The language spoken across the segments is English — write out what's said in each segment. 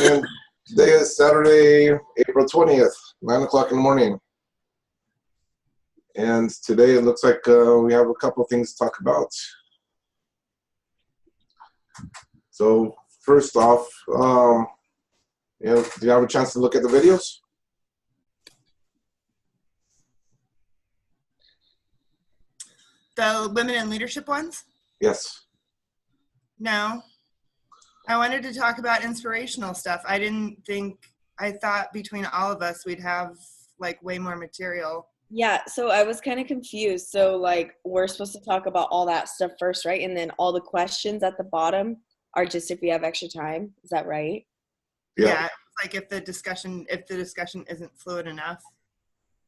And today is Saturday, April 20th, 9 o'clock in the morning. And today it looks like we have a couple of things to talk about. So first off, do you have a chance to look at the videos? The women in leadership ones? Yes. No. I wanted to talk about inspirational stuff. I thought between all of us we'd have like way more material. Yeah, so I was kind of confused. So like we're supposed to talk about all that stuff first, right? And then all the questions at the bottom are just if we have extra time. Is that right? Yeah, like if the discussion isn't fluid enough.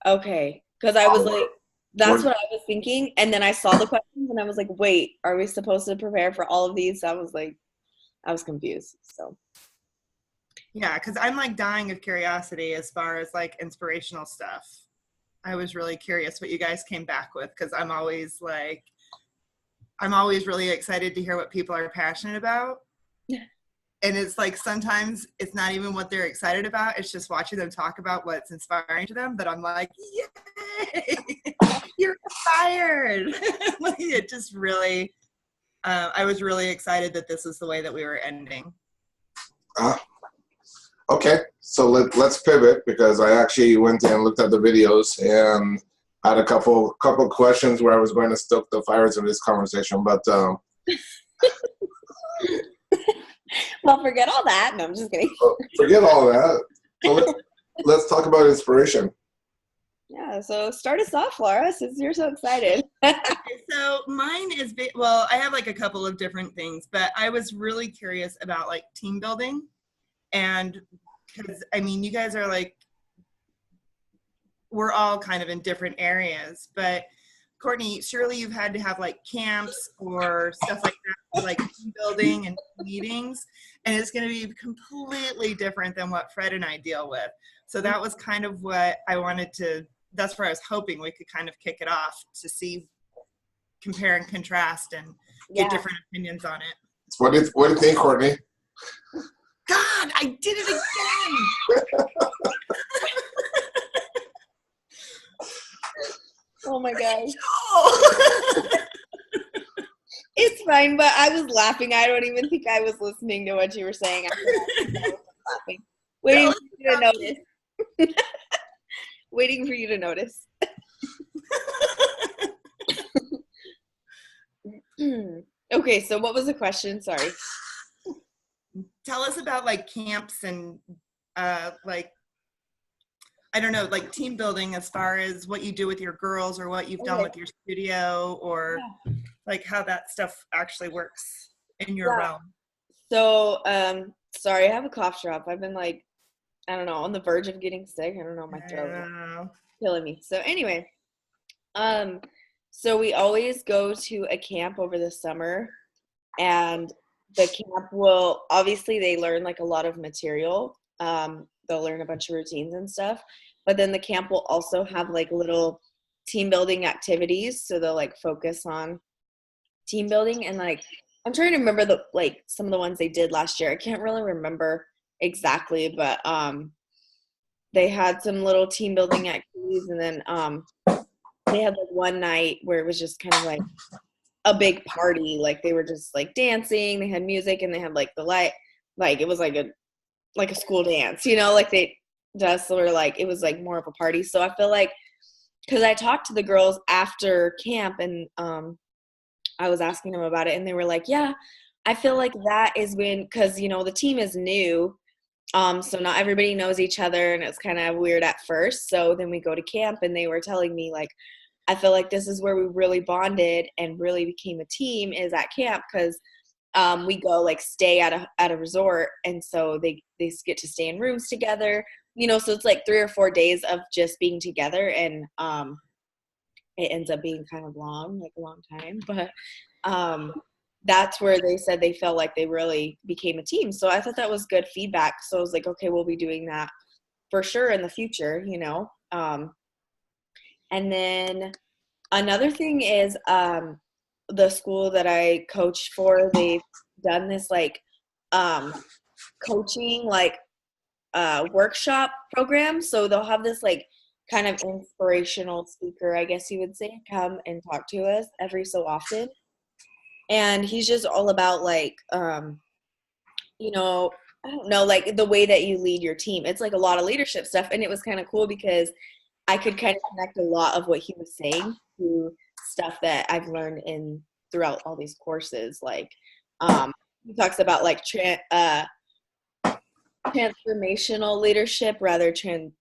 Okay, because I was like, that's what I was thinking. And then I saw the questions and I was like, wait, are we supposed to prepare for all of these? I was confused. So yeah, because I'm like dying of curiosity as far as like inspirational stuff. I was really curious what you guys came back with, because I'm always really excited to hear what people are passionate about. And it's like sometimes it's not even what they're excited about. It's just watching them talk about what's inspiring to them that I'm like, yay, you're inspired. Like it just really, I was really excited that this was the way that we were ending. Okay, so let's pivot, because I actually went and looked at the videos and had a couple questions where I was going to stoke the fires of this conversation, but well, forget all that. No, I'm just kidding. Forget all that. So let's talk about inspiration. Yeah, so start us off, Laura, since you're so excited. Okay, so mine is, well, I have like a couple of different things, but I was really curious about like team building. And because, I mean, you guys are like, we're all kind of in different areas, but Courtney, surely you've had to have like camps or stuff like that, like team building and meetings, and it's going to be completely different than what Fred and I deal with. So that was kind of what I wanted to, that's where I was hoping we could kind of kick it off to see, compare and contrast and get different opinions on it. What do you think, Courtney? God, I did it again. Oh my gosh. It's fine, but I was laughing. I don't even think I was listening to what you were saying. I was laughing. Waiting for you to notice. Waiting for you to notice. Okay, so what was the question? Sorry. Tell us about like camps and like, I don't know, like team building as far as what you do with your girls or what you've done with your studio, or like how that stuff actually works in your realm. So, sorry, I have a cough drop. I've been like, I don't know, on the verge of getting sick. I don't know, my throat is killing me. So anyway, so we always go to a camp over the summer, and the camp will, obviously they learn like a lot of material. They'll learn a bunch of routines and stuff, but then the camp will also have like little team building activities. So they'll like focus on team building, and like, I'm trying to remember some of the ones they did last year. I can't really remember exactly, but they had some little team building activities, and then they had like one night where it was just kind of like a big party. Like they were just like dancing, they had music, and they had like the light, like it was like a school dance, you know, like they just sort of like, it was like more of a party. So I feel like, because I talked to the girls after camp, and I was asking them about it, and they were like, yeah, I feel like that is when, because, you know, the team is new, so not everybody knows each other, and it's kind of weird at first. So then we go to camp, and they were telling me like, I feel like this is where we really bonded and really became a team, is at camp, because we go like stay at a resort, and so they get to stay in rooms together, you know, so it's like 3 or 4 days of just being together, and it ends up being kind of long, like a long time, but that's where they said they felt like they really became a team. So I thought that was good feedback. So I was like, okay, we'll be doing that for sure in the future, you know. And then another thing is the school that I coach for, they've done this like coaching, like workshop program. So they'll have this like kind of inspirational speaker, I guess you would say, come and talk to us every so often. And he's just all about like, you know, I don't know, like the way that you lead your team. It's like a lot of leadership stuff. And it was kind of cool because I could kind of connect a lot of what he was saying to stuff that I've learned throughout all these courses. Like, he talks about like transformational leadership rather than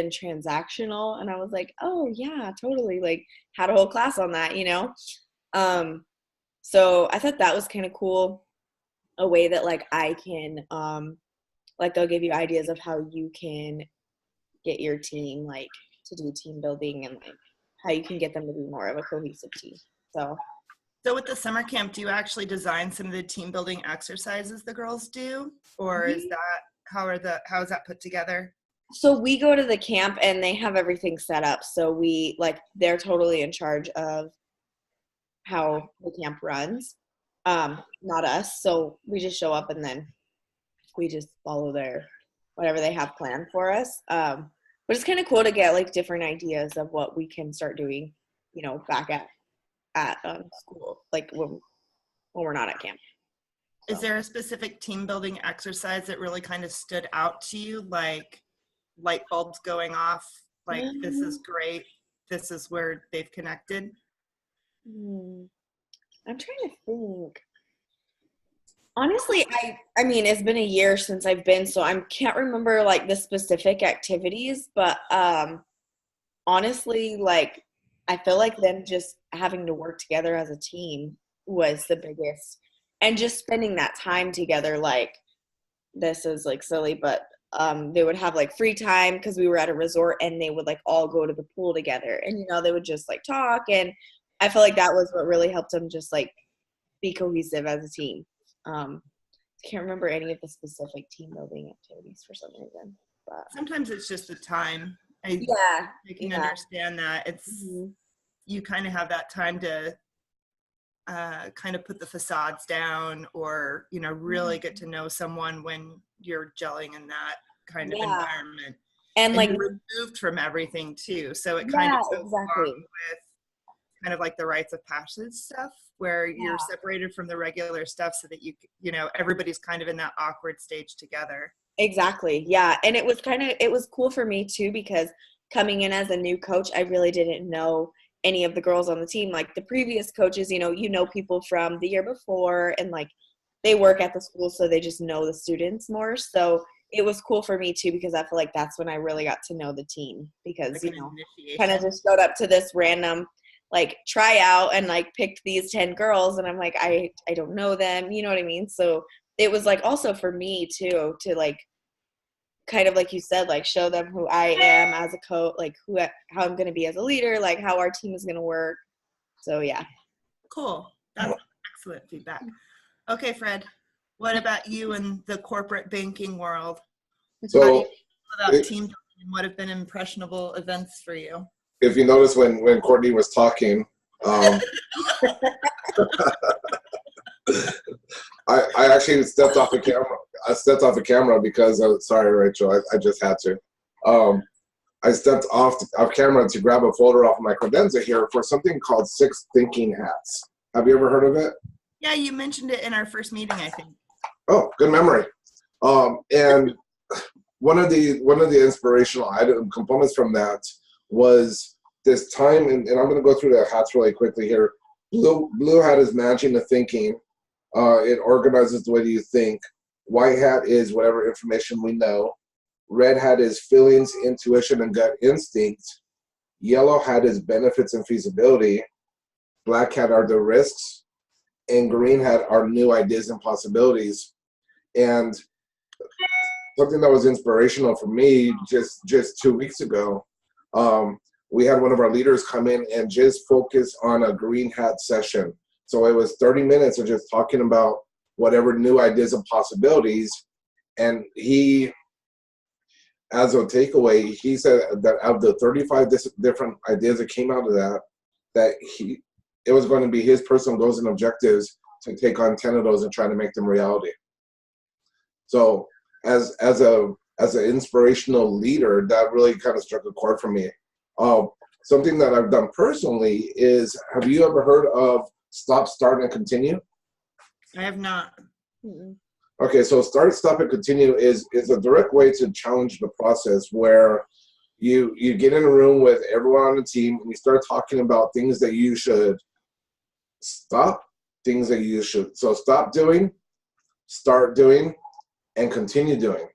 transactional. And I was like, oh yeah, totally. Like, had a whole class on that, you know? So I thought that was kind of cool. A way that like I can, like they'll give you ideas of how you can get your team like to do team building and like how you can get them to be more of a cohesive team. So with the summer camp, do you actually design some of the team building exercises the girls do, or is that how is that put together? So we go to the camp and they have everything set up. So they're totally in charge of how the camp runs, not us. So we just show up and then we just follow whatever they have planned for us. But it's kind of cool to get like different ideas of what we can start doing, you know, back at school, like when we're not at camp. So. Is there a specific team building exercise that really kind of stood out to you, like light bulbs going off, like this is great, this is where they've connected? I'm trying to think. Honestly, I mean, it's been a year since I've been, so I can't remember like the specific activities, but honestly, like I feel like them just having to work together as a team was the biggest, and just spending that time together. Like, this is like silly, but they would have like free time because we were at a resort, and they would like all go to the pool together, and you know they would just like talk, and I feel like that was what really helped them just like be cohesive as a team. Can't remember any of the specific team building activities for some reason, but sometimes it's just the time. I can understand that. It's you kind of have that time to kind of put the facades down, or you know, really get to know someone when you're gelling in that kind of environment, and like you're removed from everything too, so it kind of goes along with kind of like the rites of passage stuff where you're separated from the regular stuff so that you know everybody's kind of in that awkward stage together. Exactly. Yeah. And it was cool for me too, because coming in as a new coach, I really didn't know any of the girls on the team. Like the previous coaches, you know people from the year before, and like they work at the school, so they just know the students more. So it was cool for me too, because I feel like that's when I really got to know the team, because, like, you know, kind of just showed up to this random like tryout and like picked these 10 girls, and I'm like, I don't know them, you know what I mean? So it was like also for me too, to like kind of like you said, like show them who I am as a coach, like how I'm going to be as a leader, like how our team is going to work. So yeah. Cool. That's excellent feedback. Okay, Fred, what about you in the corporate banking world? So how do you feel about team building, and what have been impressionable events for you? If you notice when Courtney was talking, I actually stepped off the camera. I stepped off the camera because sorry, Rachel, I just had to. I stepped off camera to grab a folder off of my credenza here for something called 6 Thinking Hats. Have you ever heard of it? Yeah, you mentioned it in our first meeting, I think. Oh, good memory. And one of the inspirational components from that was this time, and I'm going to go through the hats really quickly here. Blue hat is matching the thinking. It organizes the way you think. White hat is whatever information we know. Red hat is feelings, intuition, and gut instinct. Yellow hat is benefits and feasibility. Black hat are the risks. And green hat are new ideas and possibilities. And something that was inspirational for me just 2 weeks ago, we had one of our leaders come in and just focus on a green hat session. So it was 30 minutes of just talking about whatever new ideas and possibilities. And he, as a takeaway, he said that out of the 35 different ideas that came out of that it was going to be his personal goals and objectives to take on 10 of those and try to make them reality. So as a as an inspirational leader, that really kind of struck a chord for me. Something that I've done personally is, have you ever heard of stop, start, and continue? I have not. Mm-mm. Okay, so start, stop, and continue is a direct way to challenge the process where you get in a room with everyone on the team and you start talking about things that you should stop, things that you should stop doing, start doing, and continue doing.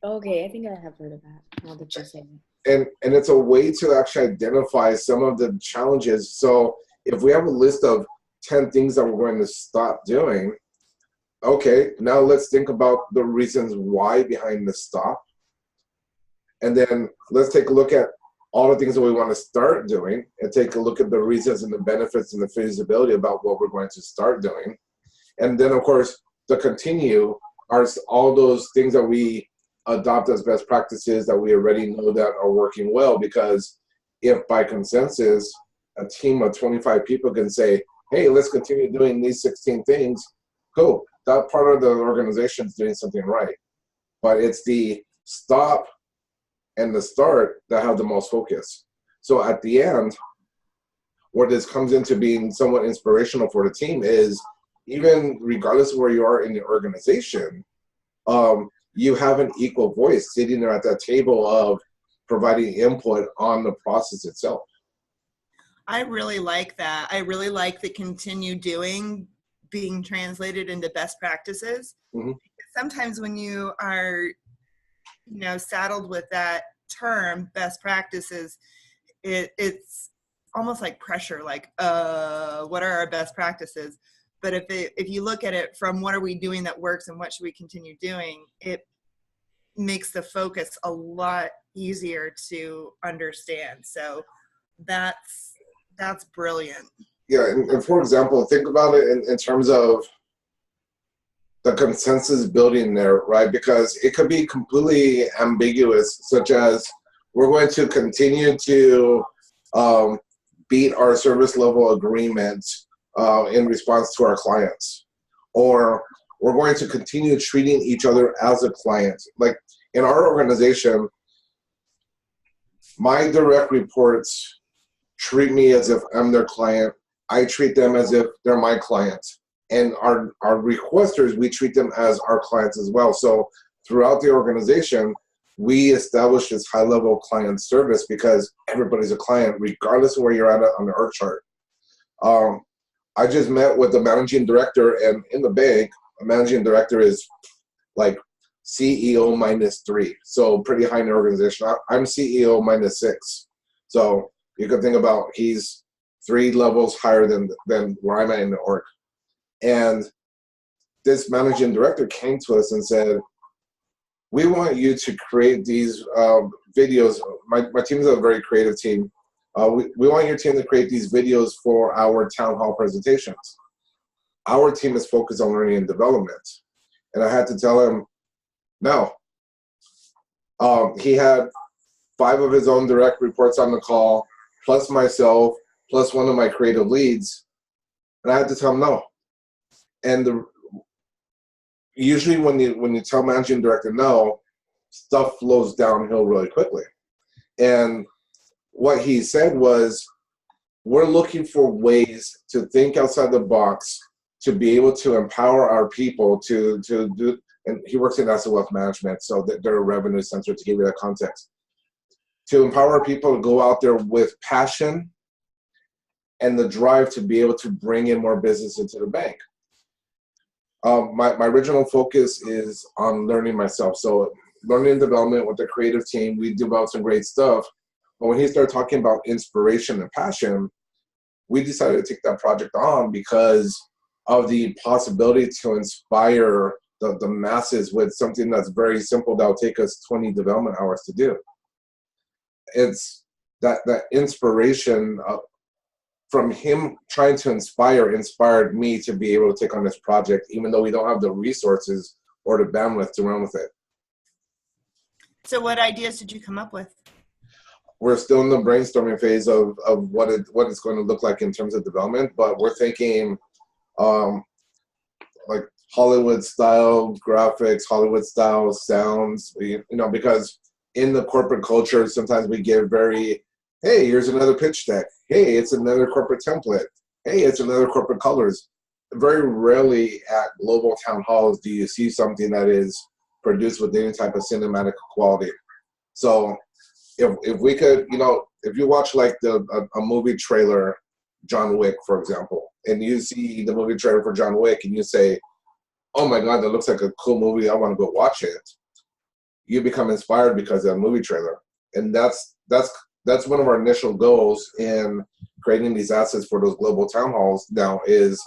Okay, I think I have heard of that. Now that you say it. And it's a way to actually identify some of the challenges. So if we have a list of 10 things that we're going to stop doing, okay, now let's think about the reasons why behind the stop. And then let's take a look at all the things that we want to start doing and take a look at the reasons and the benefits and the feasibility about what we're going to start doing. And then, of course, the continue are all those things that we adopt as best practices that we already know that are working well, because if by consensus a team of 25 people can say, hey, let's continue doing these 16 things, cool, that part of the organization is doing something right. But it's the stop and the start that have the most focus. So at the end, where this comes into being somewhat inspirational for the team is, even regardless of where you are in the organization, you have an equal voice sitting there at that table of providing input on the process itself. I really like that. I really like the continue doing being translated into best practices. Mm-hmm. Sometimes when you are, saddled with that term, best practices, it's almost like pressure, like, what are our best practices? But if you look at it from what are we doing that works and what should we continue doing, it makes the focus a lot easier to understand. So that's brilliant. Yeah, and for example, think about it in terms of the consensus building there, right? Because it could be completely ambiguous, such as we're going to continue to beat our service level agreement in response to our clients, or we're going to continue treating each other as a client. Like in our organization, my direct reports treat me as if I'm their client. I treat them as if they're my client. And our requesters, we treat them as our clients as well. So throughout the organization, we establish this high-level client service because everybody's a client, regardless of where you're at on the org chart. I just met with the managing director, and in the bank, a managing director is like CEO -3, so pretty high in the organization. I'm CEO -6, so you can think about he's 3 levels higher than where I'm at in the org. And this managing director came to us and said, we want you to create these videos. My team is a very creative team. We want your team to create these videos for our town hall presentations. Our team is focused on learning and development. And I had to tell him, no. He had 5 of his own direct reports on the call, plus myself, plus one of my creative leads. And I had to tell him no. And usually when you tell managing director no, stuff flows downhill really quickly. And what he said was, we're looking for ways to think outside the box to be able to empower our people to do, and he works in asset wealth management, so they're a revenue center, to give you that context, to empower people to go out there with passion and the drive to be able to bring in more business into the bank. My original focus is on learning myself. So learning and development with the creative team, we developed some great stuff. But when he started talking about inspiration and passion, we decided to take that project on because of the possibility to inspire the masses with something that's very simple that will take us 20 development hours to do. It's that inspiration from him trying to inspired me to be able to take on this project, even though we don't have the resources or the bandwidth to run with it. So what ideas did you come up with? We're still in the brainstorming phase of what it's going to look like in terms of development, but we're thinking like Hollywood style graphics, Hollywood style sounds. Because in the corporate culture, sometimes we get very, hey, here's another pitch deck. Hey, it's another corporate template. Hey, it's another corporate colors. Very rarely at global town halls do you see something that is produced with any type of cinematic quality. So if we could, if you watch like a movie trailer, John Wick, for example, and you see the movie trailer for John Wick and you say, oh my God, that looks like a cool movie, I want to go watch it. You become inspired because of a movie trailer. And that's one of our initial goals in creating these assets for those global town halls now is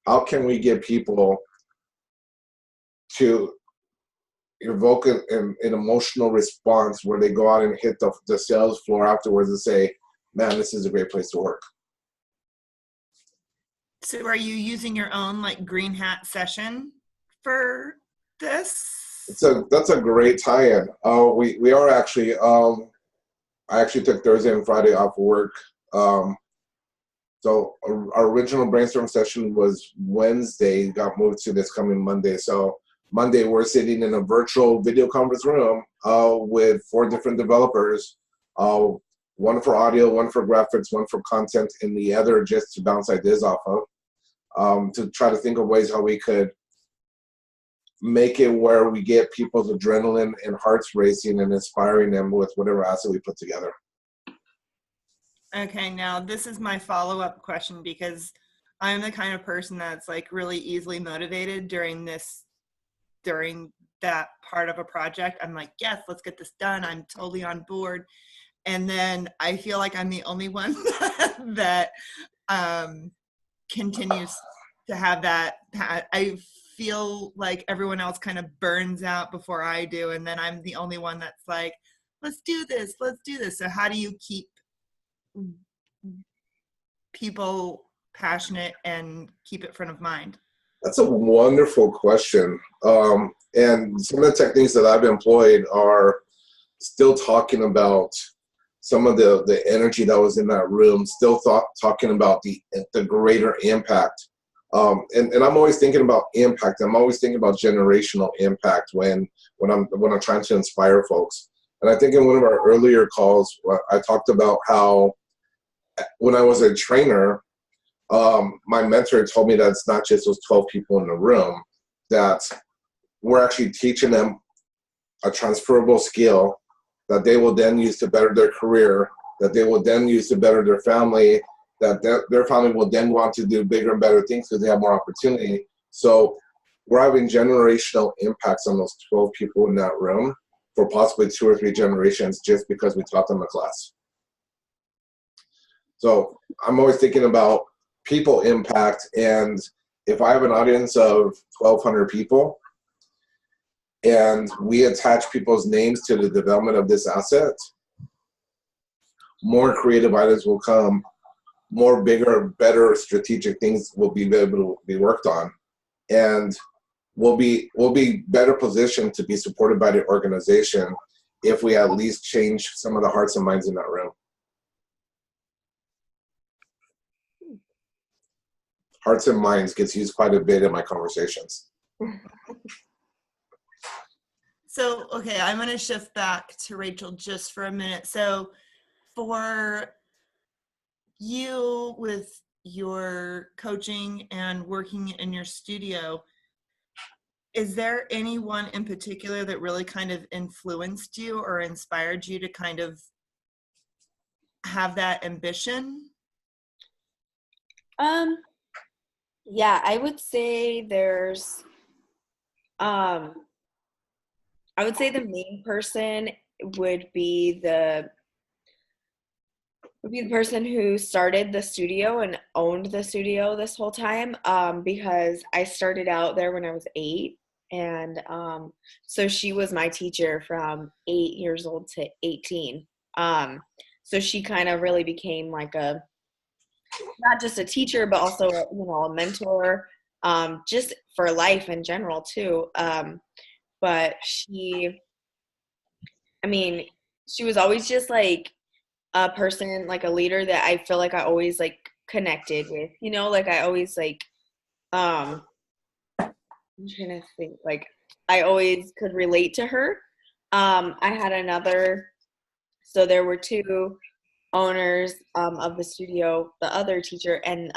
how can we get people to evoke an emotional response where they go out and hit the sales floor afterwards and say, man, this is a great place to work. So are you using your own like green hat session for this? That's a great tie-in. We are actually, I actually took Thursday and Friday off of work. So our original brainstorm session was Wednesday, got moved to this coming Monday. So Monday, we're sitting in a virtual video conference room with 4 different developers, one for audio, one for graphics, one for content, and the other just to bounce ideas off of, to try to think of ways how we could make it where we get people's adrenaline and hearts racing and inspiring them with whatever asset we put together. Okay, now this is my follow-up question because I'm the kind of person that's like really easily motivated during that part of a project. I'm like, yes, let's get this done. I'm totally on board. And then I feel like I'm the only one that continues to have that. I feel like everyone else kind of burns out before I do. And then I'm the only one that's like, let's do this. So how do you keep people passionate and keep it front of mind? That's a wonderful question. And some of the techniques that I've employed are still talking about some of the energy that was in that room, still talking about the greater impact. And I'm always thinking about impact. I'm always thinking about generational impact when I'm trying to inspire folks. And I think in one of our earlier calls, I talked about how when I was a trainer, my mentor told me that it's not just those 12 people in the room, that we're actually teaching them a transferable skill that they will then use to better their career, that they will then use to better their family, that their family will then want to do bigger and better things because they have more opportunity. So we're having generational impacts on those 12 people in that room for possibly 2 or 3 generations just because we taught them a class. So I'm always thinking about people impact, and if I have an audience of 1,200 people and we attach people's names to the development of this asset, more creative items will come, more bigger, better strategic things will be able to be worked on, and we'll be better positioned to be supported by the organization if we at least change some of the hearts and minds in that room. Hearts and minds gets used quite a bit in my conversations. So, okay, I'm going to shift back to Rachel just for a minute. So for you with your coaching and working in your studio, is there anyone in particular that really kind of influenced you or inspired you to kind of have that ambition? Yeah, I would say there's, I would say the main person would be the person who started the studio and owned the studio this whole time, because I started out there when I was 8, and so she was my teacher from 8 years old to 18. So she kind of really became like not just a teacher, but also a mentor, just for life in general too. But she was always just like a person, like a leader that I feel like I always like connected with, like I always like, I'm trying to think. Like, I always could relate to her. I had another. So there were two owners of the studio, the other teacher, and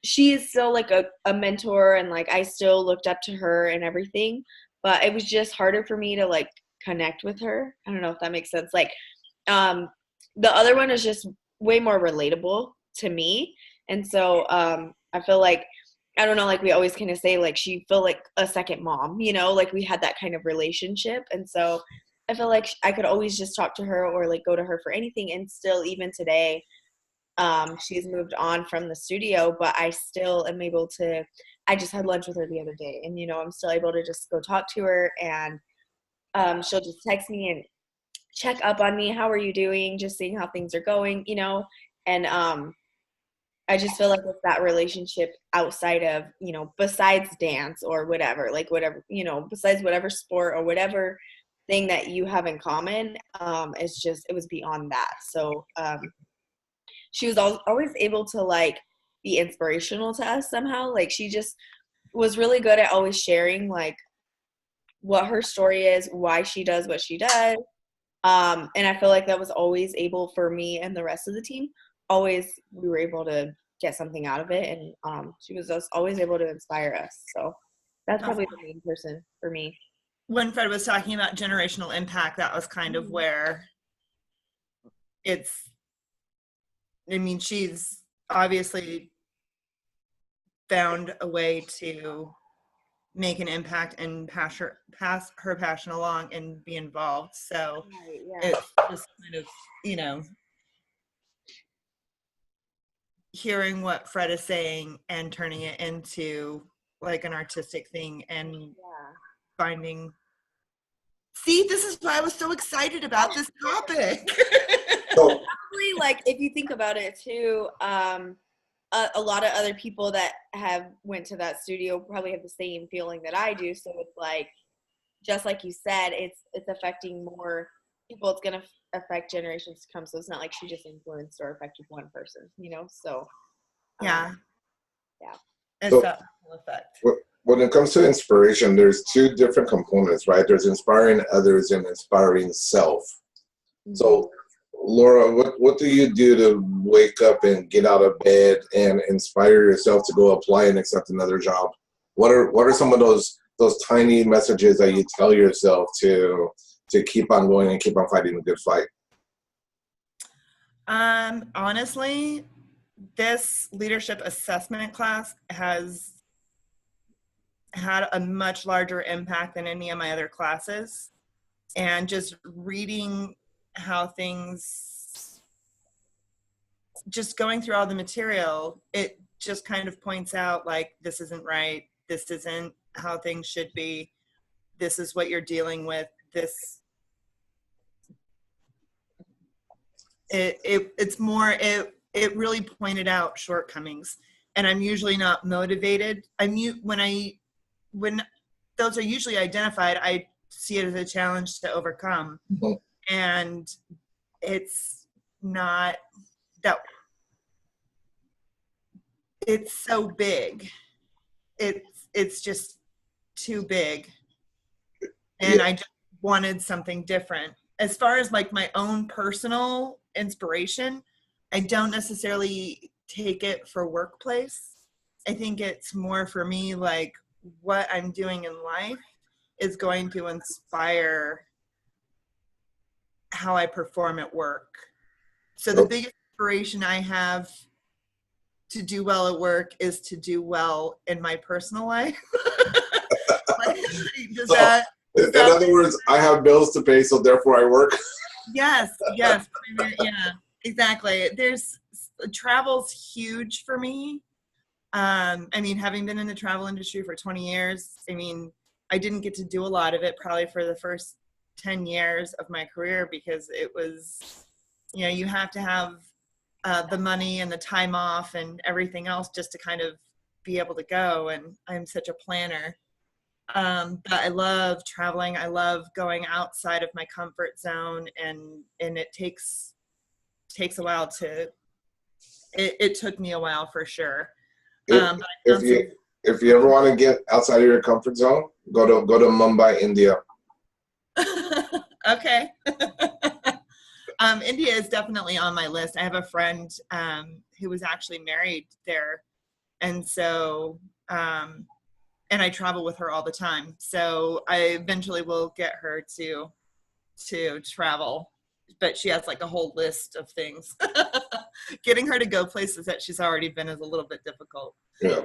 she is still like a mentor, and like I still looked up to her and everything, but it was just harder for me to like connect with her. I don't know if that makes sense. Like um, the other one is just way more relatable to me, and so I feel like I don't know, like we always kind of say like she felt like a second mom, you know, like we had that kind of relationship, and so I feel like I could always just talk to her or like go to her for anything, and still even today she's moved on from the studio, but I still am able to. I just had lunch with her the other day, and you know, I'm still able to just go talk to her, and she'll just text me and check up on me. How are you doing? Just seeing how things are going, you know. And I just feel like it's that relationship outside of, you know, besides dance or whatever, like whatever, you know, besides whatever sport or whatever thing that you have in common, it's just it was beyond that. So she was always able to like be inspirational to us somehow. Like she just was really good at always sharing like what her story is, why she does what she does. And I feel like that was always able for me and the rest of the team. Always we were able to get something out of it, and she was just always able to inspire us. So that's probably the main person for me. When Fred was talking about generational impact, that was kind of where it's, I mean, she's obviously found a way to make an impact and pass her passion along and be involved. So Right, yeah. it's just kind of, you know, hearing what Fred is saying and turning it into like an artistic thing and Yeah. finding. See, this is why I was so excited about this topic. So, Probably like if you think about it too, a lot of other people that have went to that studio probably have the same feeling that I do. So it's like, just like you said, it's affecting more people. It's gonna affect generations to come. So it's not like she just influenced or affected one person, you know. So Yeah. Yeah. It's So- that effect. when it comes to inspiration, there's two different components, right? There's inspiring others and inspiring self. So, Laura, what do you do to wake up and get out of bed and inspire yourself to go apply and accept another job? What are some of those tiny messages that you tell yourself to keep on going and keep on fighting the good fight? Honestly, this leadership assessment class has had a much larger impact than any of my other classes. And just reading how things, just going through all the material, it just kind of points out like, this isn't right. This isn't how things should be. This is what you're dealing with. This, it's more, it really pointed out shortcomings. And I'm usually not motivated. When those are usually identified, I see it as a challenge to overcome. Mhm. And it's not that, it's so big. It's just too big. And Yeah. I just wanted something different. As far as like my own personal inspiration, I don't necessarily take it for workplace. I think it's more for me like what I'm doing in life is going to inspire how I perform at work. So the biggest inspiration I have to do well at work is to do well in my personal life. Does So, that, in other words, I have bills to pay, so therefore I work. yes, yeah, exactly. Travel's huge for me. I mean, having been in the travel industry for 20 years, I mean, I didn't get to do a lot of it probably for the first 10 years of my career because it was, you know, you have to have the money and the time off and everything else just to kind of be able to go. And I'm such a planner. But I love traveling. I love going outside of my comfort zone, and it takes a while it took me a while for sure. If, But I if also, you if you ever want to get outside of your comfort zone, go to Mumbai, India. Okay. India is definitely on my list. I have a friend who was actually married there, and so and I travel with her all the time. So I eventually will get her to travel, but she has like a whole list of things. Getting her to go places that she's already been is a little bit difficult. Yeah.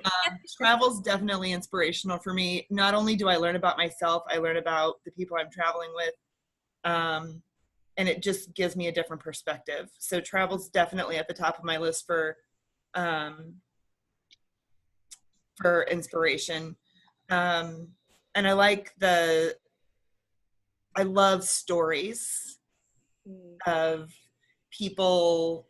Travel's definitely inspirational for me. Not only do I learn about myself, I learn about the people I'm traveling with. And it just gives me a different perspective. So travel's definitely at the top of my list for inspiration. And I love stories of people.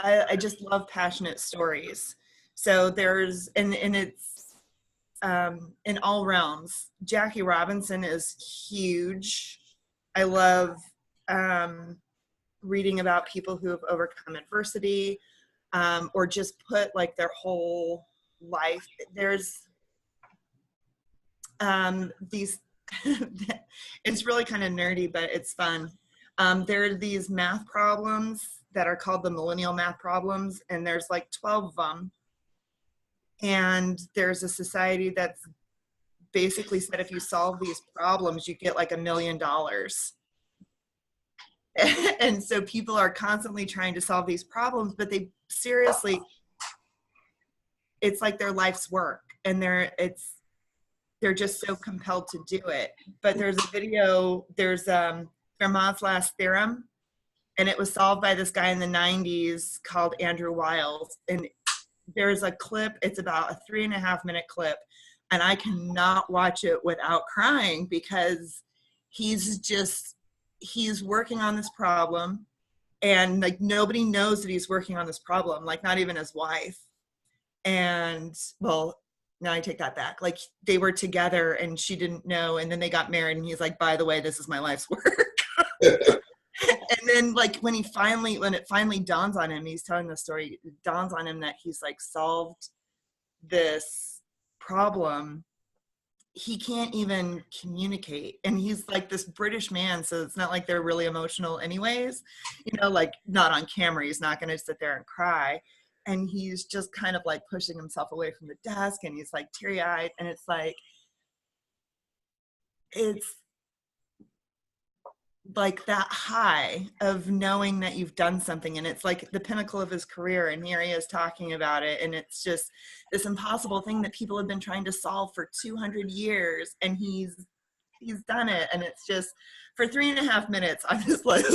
I just love passionate stories. So there's, and it's in all realms. Jackie Robinson is huge. I love reading about people who have overcome adversity, or just put like their whole life. There's these, it's really kind of nerdy, but it's fun. There are these math problems that are called the millennial math problems, and there's like 12 of them. And there's a society that's basically said if you solve these problems, you get like $1 million. And so people are constantly trying to solve these problems, but they seriously, it's like their life's work, and they're just so compelled to do it. But there's a video, there's Fermat's last theorem, and it was solved by this guy in the 90s called Andrew Wiles. And there's a clip, it's about a 3.5-minute clip, and I cannot watch it without crying, because he's working on this problem, and like nobody knows that he's working on this problem, like not even his wife. And well, now I take that back. Like they were together and she didn't know, and then they got married, and he's like, by the way, this is my life's work. And then like when it finally dawns on him, he's telling the story, it dawns on him that he's like solved this problem. He can't even communicate, and he's like this British man, so it's not like they're really emotional anyways, like not on camera, he's not going to sit there and cry, and he's just kind of like pushing himself away from the desk, and he's like teary-eyed, and it's like that high of knowing that you've done something, and it's like the pinnacle of his career, and here he is talking about it, and it's just this impossible thing that people have been trying to solve for 200 years, and he's done it. And it's just, for 3.5 minutes I'm just like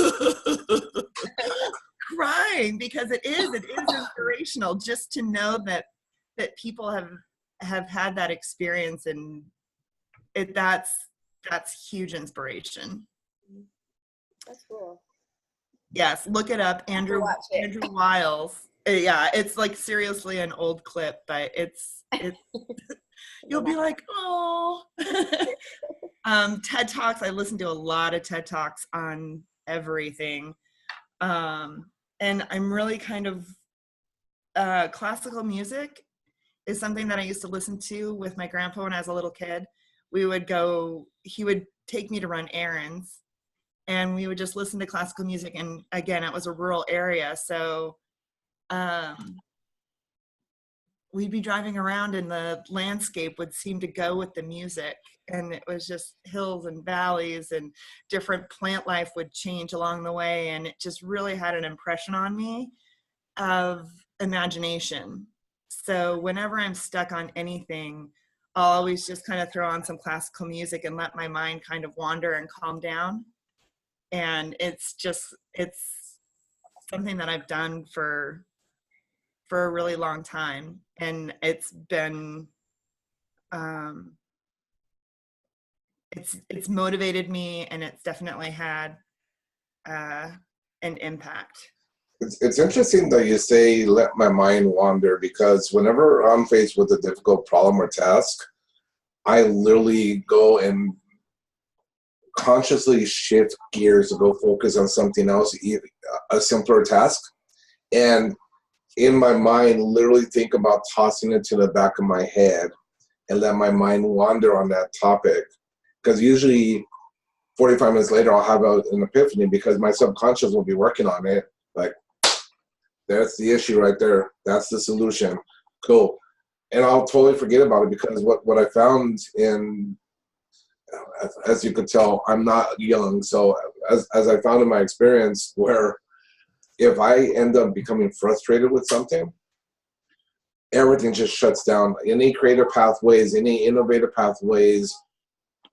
crying, because it is inspirational just to know that people have had that experience, and that's huge inspiration. That's cool. Yes, look it up, Andrew Wiles. Yeah, it's like seriously an old clip, but it's you'll be like, oh. TED Talks, I listen to a lot of TED Talks on everything. And I'm really kind of, classical music is something that I used to listen to with my grandpa when I was a little kid. He would take me to run errands, and we would just listen to classical music. And again, it was a rural area, so we'd be driving around and the landscape would seem to go with the music, and it was just hills and valleys, and different plant life would change along the way, and it just really had an impression on me of imagination. So whenever I'm stuck on anything, I'll always just kind of throw on some classical music and let my mind kind of wander and calm down. And it's something that I've done for a really long time, and it's been it's motivated me, and it's definitely had an impact. It's interesting that you say let my mind wander, because whenever I'm faced with a difficult problem or task, I literally go and consciously shift gears to go focus on something else, a simpler task. And in my mind, literally think about tossing it to the back of my head and let my mind wander on that topic. Because usually 45 minutes later, I'll have an epiphany because my subconscious will be working on it. Like, that's the issue right there. That's the solution. Cool. And I'll totally forget about it because what I found in, as you could tell, I'm not young. So as I found in my experience, where if I end up becoming frustrated with something, everything just shuts down. Any creative pathways, any innovative pathways,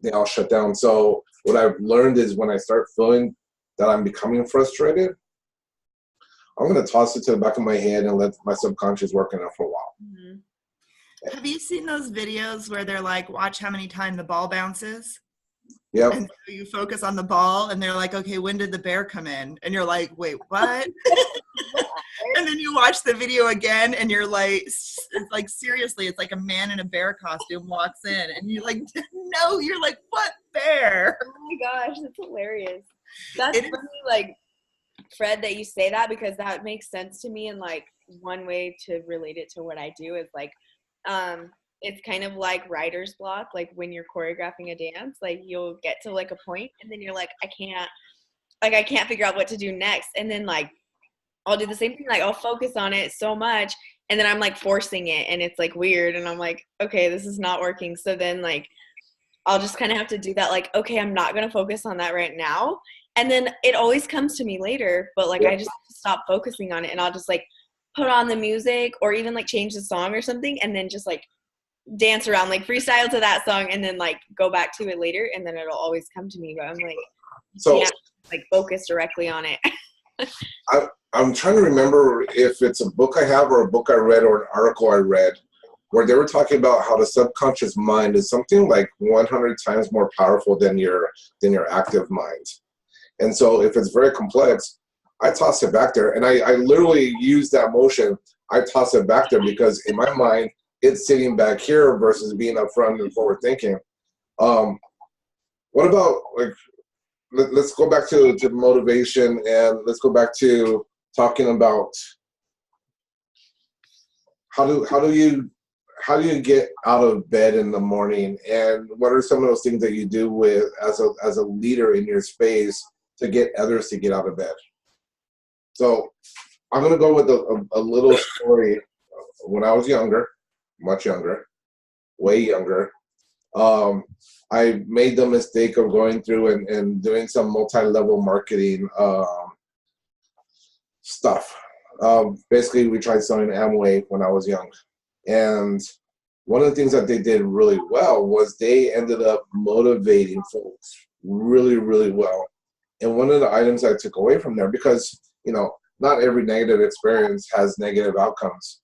they all shut down. So what I've learned is when I start feeling that I'm becoming frustrated, I'm going to toss it to the back of my head and let my subconscious work on it for a while. Mm-hmm. Have you seen those videos where they're like, watch how many times the ball bounces? Yep. And so you focus on the ball and they're like, okay, when did the bear come in? And you're like, wait, what? And then you watch the video again and you're like, seriously, it's like a man in a bear costume walks in and you're like, no, you're like, what bear? Oh my gosh, that's hilarious. That's funny, like, Fred, that you say that, because that makes sense to me. And like, one way to relate it to what I do is like, it's kind of like writer's block. Like when you're choreographing a dance, like you'll get to like a point and then you're like, I can't figure out what to do next. And then like, I'll do the same thing. Like I'll focus on it so much and then I'm like forcing it and it's like weird. And I'm like, okay, this is not working. So then like, I'll just kind of have to do that. Like, okay, I'm not going to focus on that right now. And then it always comes to me later, but like, I just have to stop focusing on it and I'll just like put on the music or even like change the song or something. And then just like dance around, like freestyle to that song and then like go back to it later. And then it'll always come to me. But I'm like, So can't like focus directly on it. I'm trying to remember if it's a book I have or a book I read or an article I read where they were talking about how the subconscious mind is something like 100 times more powerful than your active mind. And so if it's very complex, I toss it back there. And I literally use that motion. I toss it back there because in my mind, it's sitting back here versus being up front and forward thinking. What about, like, let's go back to motivation and let's go back to talking about how do you get out of bed in the morning, and what are some of those things that you do with as a leader in your space to get others to get out of bed? So I'm going to go with a little story. When I was younger, much younger, way younger, I made the mistake of going through and doing some multi-level marketing stuff. Basically, we tried selling Amway when I was young. And one of the things that they did really well was they ended up motivating folks really, really well. And one of the items I took away from there, because, you know, not every negative experience has negative outcomes,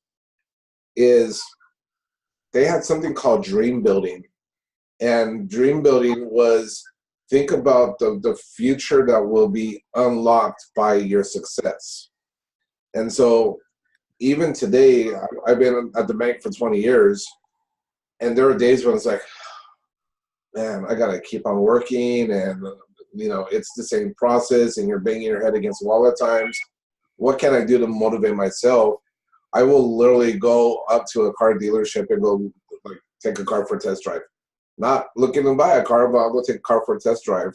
is they had something called dream building. And dream building was, think about the future that will be unlocked by your success. And so even today, I've been at the bank for 20 years, and there are days when it's like, man, I got to keep on working, and, you know, it's the same process, and you're banging your head against the wall at times. What can I do to motivate myself? I will literally go up to a car dealership and go, like, take a car for a test drive. Not looking to buy a car, but I'll go take a car for a test drive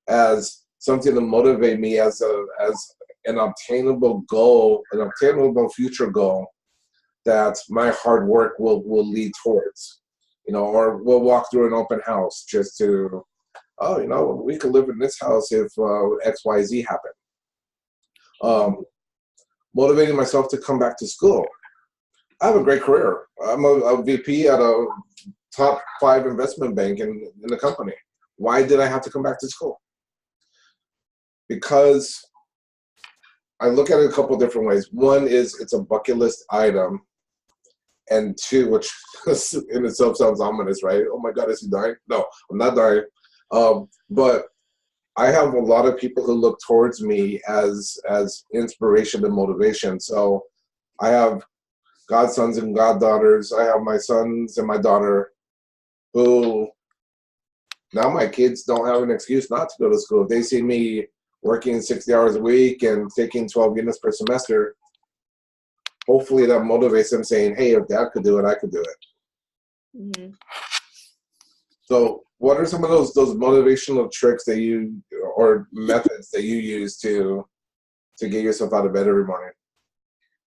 as something to motivate me as an obtainable goal, an obtainable future goal that my hard work will lead towards. You know, or we'll walk through an open house just to, oh, you know, we could live in this house if XYZ happened. Motivating myself to come back to school. I have a great career. I'm a VP at a top 5 investment bank in the company. Why did I have to come back to school? Because I look at it a couple different ways. One is it's a bucket list item. And two, which in itself sounds ominous, right? Oh my God, is he dying? No, I'm not dying. But I have a lot of people who look towards me as inspiration and motivation. So I have godsons and goddaughters. I have my sons and my daughter who, now my kids don't have an excuse not to go to school. If they see me working 60 hours a week and taking 12 units per semester, hopefully that motivates them saying, hey, if dad could do it, I could do it. Mm-hmm. So what are some of those motivational tricks that you, or methods that you use to get yourself out of bed every morning?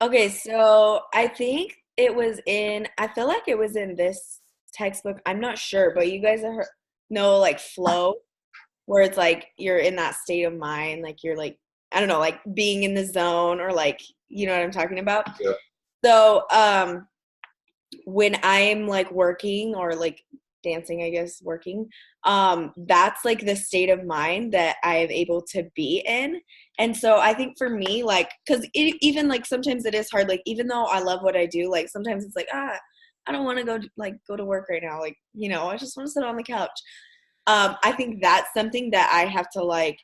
Okay, so I think I feel like it was in this textbook. I'm not sure, but you guys know like flow, where it's like you're in that state of mind, like you're like, I don't know, like being in the zone, or like, you know what I'm talking about? Yeah. So, when I'm like working or like dancing, I guess working, that's like the state of mind that I am able to be in. And so I think for me, like, because even like sometimes it is hard, like even though I love what I do, like sometimes it's like, I don't want to go to work right now, like, you know, I just want to sit on the couch. I think that's something that I have to like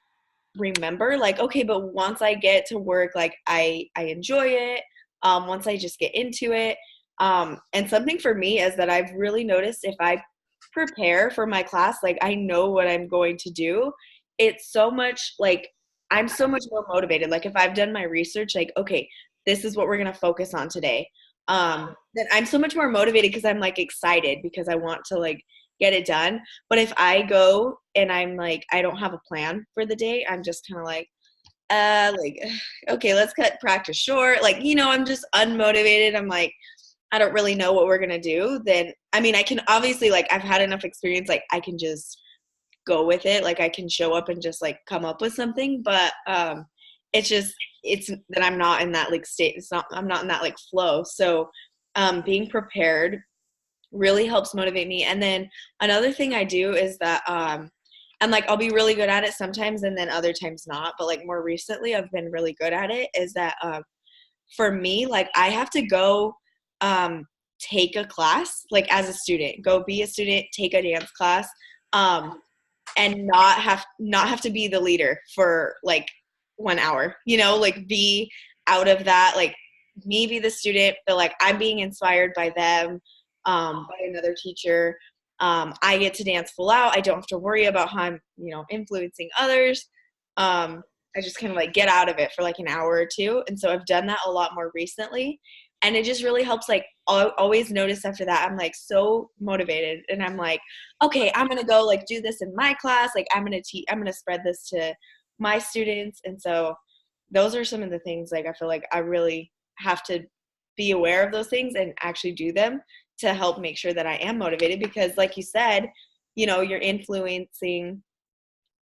remember, like, okay, but once I get to work, like I enjoy it. Once I just get into it. And something for me is that I've really noticed if I prepare for my class, like I know what I'm going to do, it's so much like I'm so much more motivated. Like if I've done my research, like, okay, this is what we're going to focus on today. Then I'm so much more motivated because I'm like excited because I want to like get it done. But if I go and I'm like, I don't have a plan for the day, I'm just kind of like, okay, let's cut practice short. Like, you know, I'm just unmotivated. I'm like, I don't really know what we're going to do. Then, I mean, I can obviously, like, I've had enough experience, like, I can just go with it. Like, I can show up and just, like, come up with something. But it's that I'm not in that, like, state. I'm not in that, like, flow. So being prepared really helps motivate me. And then another thing I do is that, and like I'll be really good at it sometimes and then other times not. But like more recently I've been really good at it, is that for me, like I have to go take a class, like as a student, go be a student, take a dance class, and not have to be the leader for like 1 hour, you know, like be out of that, like me be the student, but like I'm being inspired by them, by another teacher. I get to dance full out. I don't have to worry about how I'm, you know, influencing others. I just kind of like get out of it for like an hour or two. And so I've done that a lot more recently. And it just really helps. Like I'll always notice after that, I'm like so motivated and I'm like, okay, I'm going to go like do this in my class. Like I'm going to spread this to my students. And so those are some of the things, like, I feel like I really have to be aware of those things and actually do them to help make sure that I am motivated, because like you said, you know, you're influencing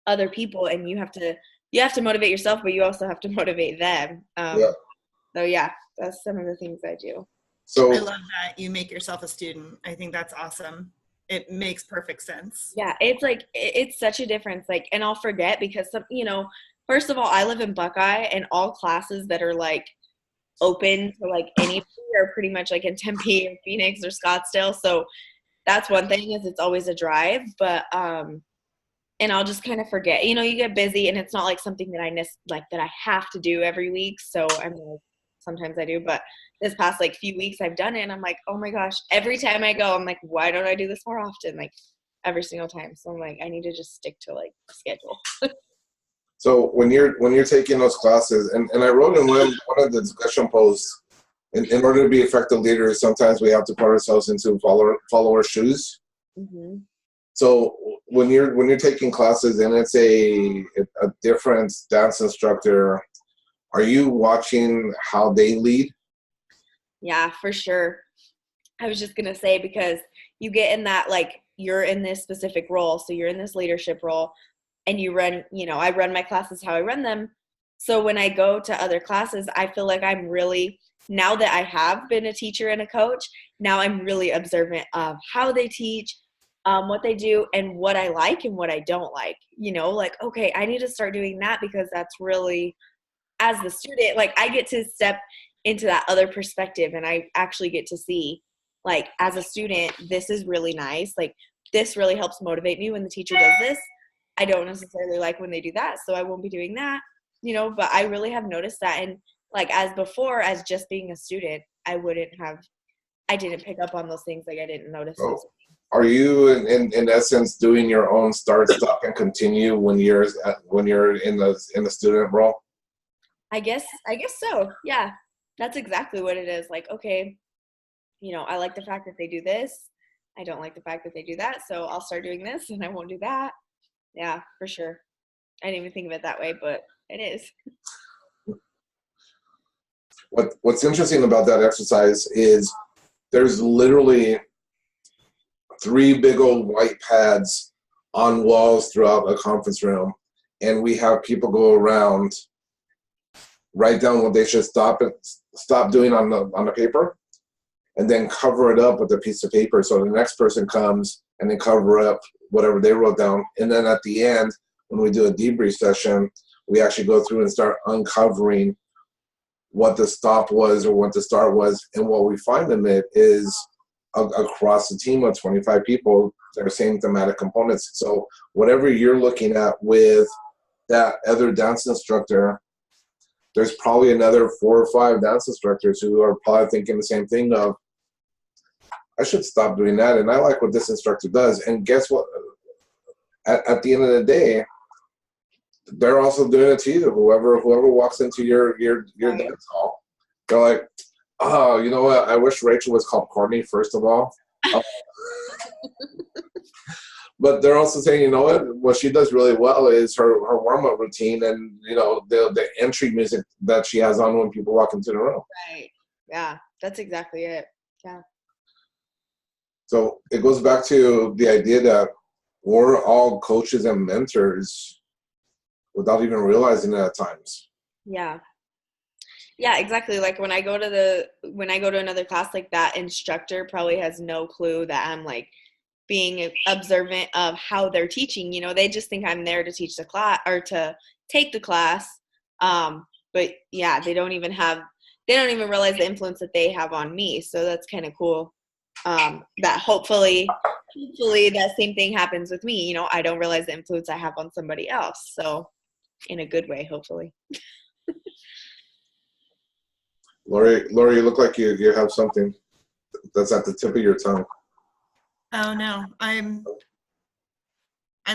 other people and you have to motivate yourself, but you also have to motivate them. So yeah, that's some of the things I do. So I love that you make yourself a student. I think that's awesome. It makes perfect sense. Yeah, it's like it's such a difference. Like, and I'll forget because some, you know, first of all, I live in Buckeye, and all classes that are like open to like anybody are pretty much like in Tempe or Phoenix or Scottsdale. So that's one thing, is it's always a drive. But and I'll just kind of forget. You know, you get busy, and it's not like something that that I have to do every week. So I'm like, sometimes I do, but this past like few weeks I've done it, and I'm like, oh my gosh, every time I go, I'm like, why don't I do this more often? Like every single time. So I'm like, I need to just stick to like a schedule. So when you're taking those classes, and I wrote in one of the discussion posts, in order to be effective leaders, sometimes we have to put ourselves into follower shoes. Mm-hmm. So when you're taking classes and it's a different dance instructor, are you watching how they lead? Yeah, for sure. I was just going to say, because you get in that, like, you're in this specific role. So you're in this leadership role and you run, you know, I run my classes how I run them. So when I go to other classes, I feel like I'm really, now that I have been a teacher and a coach, now I'm really observant of how they teach, what they do, and what I like and what I don't like. You know, like, okay, I need to start doing that, because that's really, as the student, like I get to step into that other perspective, and I actually get to see, like, as a student, this is really nice. Like, this really helps motivate me when the teacher does this. I don't necessarily like when they do that, so I won't be doing that, you know, but I really have noticed that. And like, as before, as just being a student, I didn't pick up on those things. Like I didn't notice Oh. those. Are you in essence doing your own start, stop, and continue when you're in the student role? I guess so. Yeah. That's exactly what it is. Like, okay, I like the fact that they do this. I don't like the fact that they do that. So I'll start doing this and I won't do that. Yeah, for sure. I didn't even think of it that way, but it is. What's interesting about that exercise is there's literally 3 big old white pads on walls throughout a conference room, and we have people go around, write down what they should stop doing on the paper, and then cover it up with a piece of paper. So the next person comes and they cover up whatever they wrote down. And then at the end, when we do a debrief session, we actually go through and start uncovering what the stop was or what the start was. And what we find in it is across the team of 25 people, they're same thematic components. So whatever you're looking at with that other dance instructor, there's probably another 4 or 5 dance instructors who are probably thinking the same thing of, I should stop doing that, and I like what this instructor does. And guess what? At the end of the day, they're also doing it to you. Whoever walks into your dance hall, they're like, oh, you know what? I wish Rachel was called Courtney, first of all. But they're also saying, you know what she does really well is her warm-up routine and, the entry music that she has on when people walk into the room. Right. Yeah, that's exactly it. Yeah. So it goes back to the idea that we're all coaches and mentors without even realizing it at times. Yeah. Yeah, exactly. Like when I go to another class, like that instructor probably has no clue that I'm like being observant of how they're teaching. They just think I'm there to teach the class or to take the class. But yeah, they don't even realize the influence that they have on me. So that's kind of cool. That hopefully that same thing happens with me. I don't realize the influence I have on somebody else. So in a good way, hopefully. Lori, you look like you have something that's at the tip of your tongue. Oh no, I'm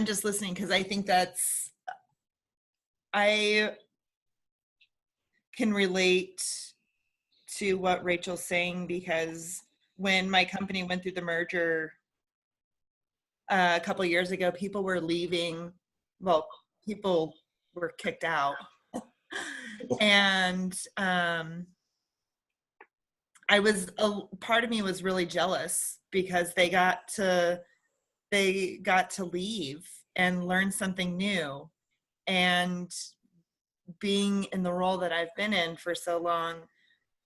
just listening because I think I can relate to what Rachel's saying, because when my company went through the merger a couple of years ago, people were leaving. Well, people were kicked out. And part of me was really jealous because they got to leave and learn something new. And being in the role that I've been in for so long,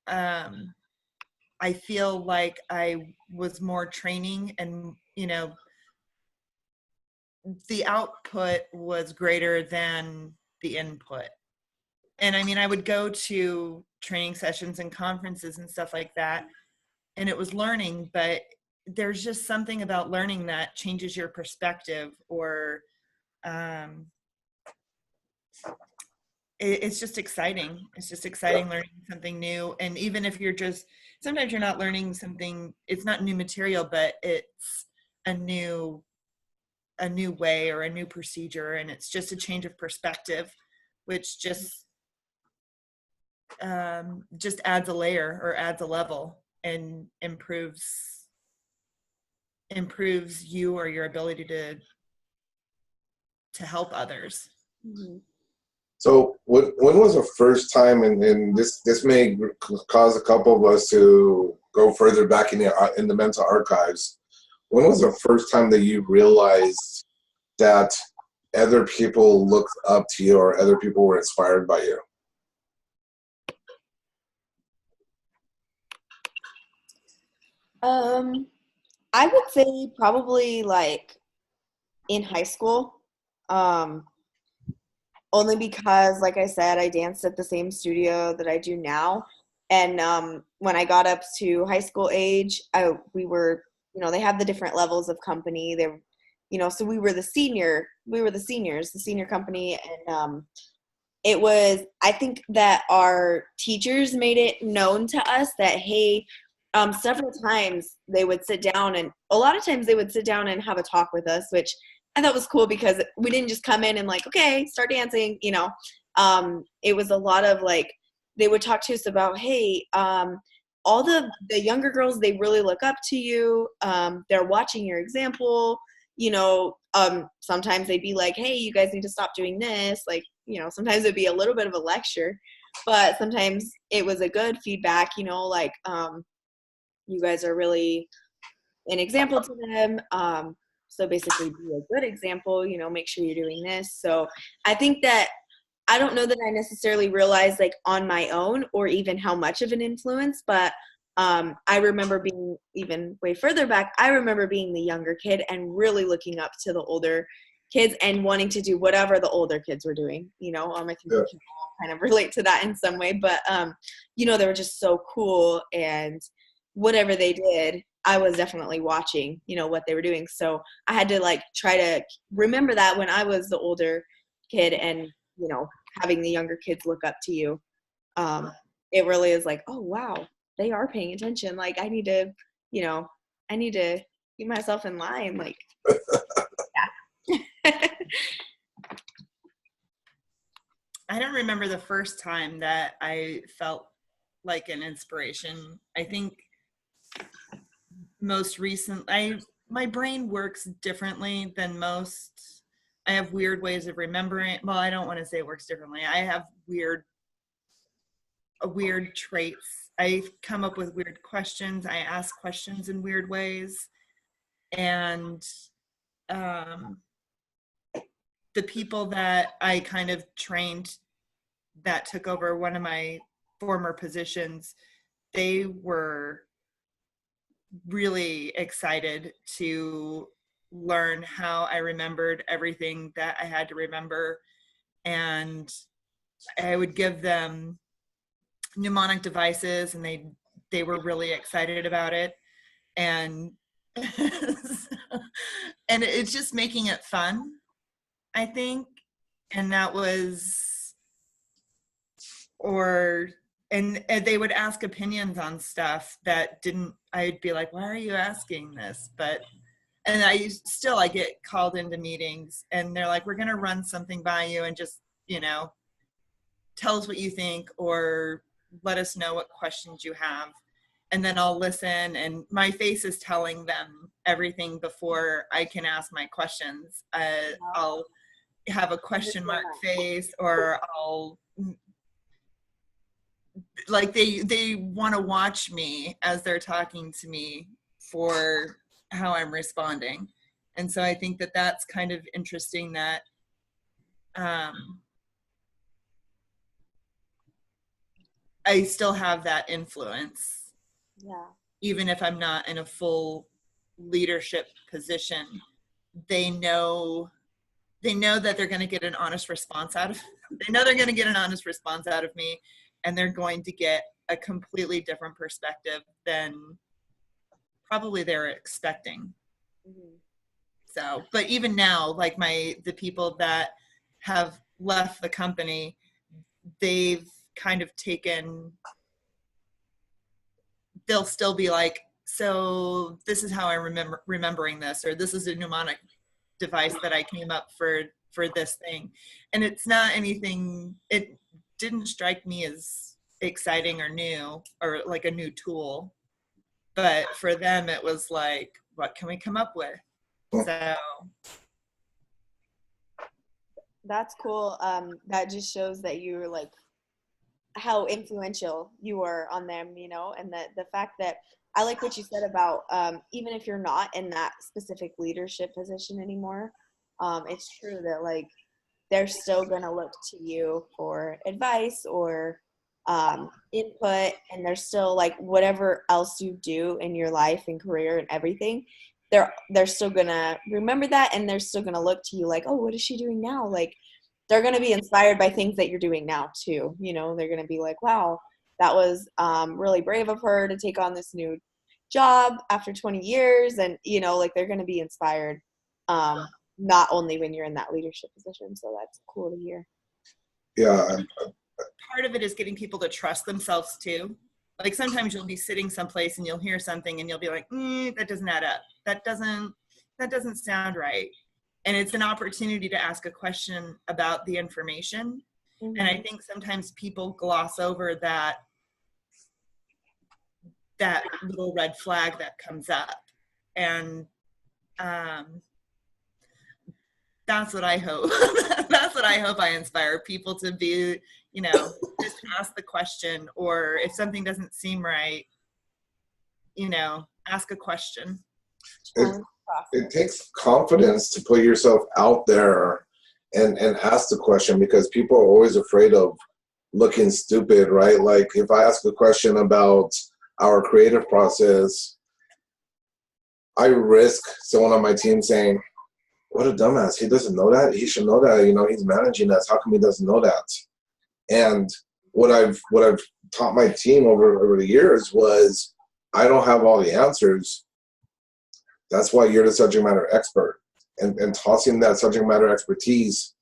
I feel like I was more training and, the output was greater than the input. And I mean, I would go to training sessions and conferences and stuff like that, and it was learning, but there's just something about learning that changes your perspective, or it's just exciting. It's just exciting learning something new. And even if sometimes you're not learning something, it's not new material, but it's a new way or a new procedure, and it's just a change of perspective, which just adds a layer or adds a level and improves you or your ability to help others. Mm-hmm. So when was the first time, and this may cause a couple of us to go further back in the mental archives, when was the first time that you realized that other people looked up to you or other people were inspired by you? I would say probably like in high school. Only because, like I said, I danced at the same studio that I do now. And when I got up to high school age, we were, they have the different levels of company. So we were the seniors, the senior company. And I think that our teachers made it known to us that, hey, several times they would sit down, and a lot of times they would sit down and have a talk with us, which I thought was cool because we didn't just come in and like, okay, start dancing, It was a lot of like they would talk to us about, hey, all the younger girls, they really look up to you. They're watching your example. Sometimes they'd be like, hey, you guys need to stop doing this. Like, sometimes it'd be a little bit of a lecture, but sometimes it was a good feedback, like, you guys are really an example to them. So basically be a good example, make sure you're doing this. So I think that I don't know that I necessarily realized like on my own or even how much of an influence, but I remember being even way further back. I remember being the younger kid and really looking up to the older kids and wanting to do whatever the older kids were doing, I think we can all kind of relate to that in some way, but they were just so cool, and whatever they did, I was definitely watching, what they were doing. So I had to like try to remember that when I was the older kid and, having the younger kids look up to you. It really is like, oh, wow, they are paying attention. Like I need to keep myself in line. Like, yeah. I don't remember the first time that I felt like an inspiration. I think most recent, my brain works differently than most. I have weird ways of remembering. Well, I don't want to say it works differently. I have weird traits. I come up with weird questions. I ask questions in weird ways. And the people that I kind of trained that took over one of my former positions, they were really excited to learn how I remembered everything that I had to remember. And I would give them mnemonic devices, and they were really excited about it. And and it's just making it fun, I think. And that was, and they would ask opinions on stuff that I'd be like, why are you asking this? And I get called into meetings and they're like, we're going to run something by you and just, tell us what you think or let us know what questions you have. And then I'll listen, and my face is telling them everything before I can ask my questions. I'll have a question mark face, or I'll like they want to watch me as they're talking to me for how I'm responding. And so I think that that's kind of interesting that I still have that influence. Yeah. Even if I'm not in a full leadership position, they know that they're going to get an honest response out of me, and they're going to get a completely different perspective than probably they're expecting. Mm-hmm. So, but even now, like the people that have left the company, they've kind of they'll still be like, so this is how I'm remembering this, or this is a mnemonic device that I came up for this thing. And it's not anything, it didn't strike me as exciting or new or like a new tool, but for them it was like, what can we come up with? So that's cool. That just shows that you're like how influential you were on them, and the fact that I like what you said about even if you're not in that specific leadership position anymore, it's true that like they're still going to look to you for advice or input, and they're still like whatever else you do in your life and career and everything, they're still going to remember that, and they're still going to look to you like, oh, what is she doing now? Like they're going to be inspired by things that you're doing now too. They're going to be like, wow, that was really brave of her to take on this new job after 20 years. And, like they're going to be inspired not only when you're in that leadership position. So that's cool to hear. Yeah. Part of it is getting people to trust themselves too. Like sometimes you'll be sitting someplace and you'll hear something and you'll be like, that doesn't add up. That doesn't sound right. And it's an opportunity to ask a question about the information. And I think sometimes people gloss over that little red flag that comes up. And that's what I hope. That's what I hope I inspire people to be, just ask the question, or if something doesn't seem right, ask a question. It takes confidence to put yourself out there and ask the question, because people are always afraid of looking stupid, right? Like if I ask a question about our creative process, I risk someone on my team saying, what a dumbass, he doesn't know that? He should know that, he's managing us. How come he doesn't know that? And what I've taught my team over the years was, I don't have all the answers. That's why you're the subject matter expert. And tossing that subject matter expertise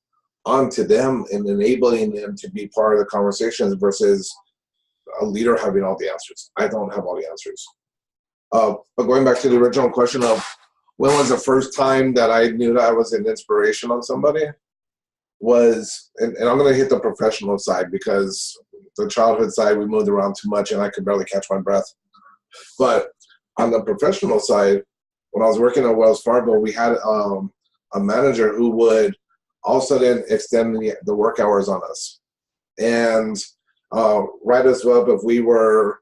onto them and enabling them to be part of the conversations versus a leader having all the answers. I don't have all the answers. But going back to the original question of when was the first time that I knew that I was an inspiration on somebody, was, and I'm going to hit the professional side, because the childhood side, we moved around too much and I could barely catch my breath. But on the professional side, when I was working at Wells Fargo, we had a manager who would all of a sudden extend the work hours on us and write us up if we were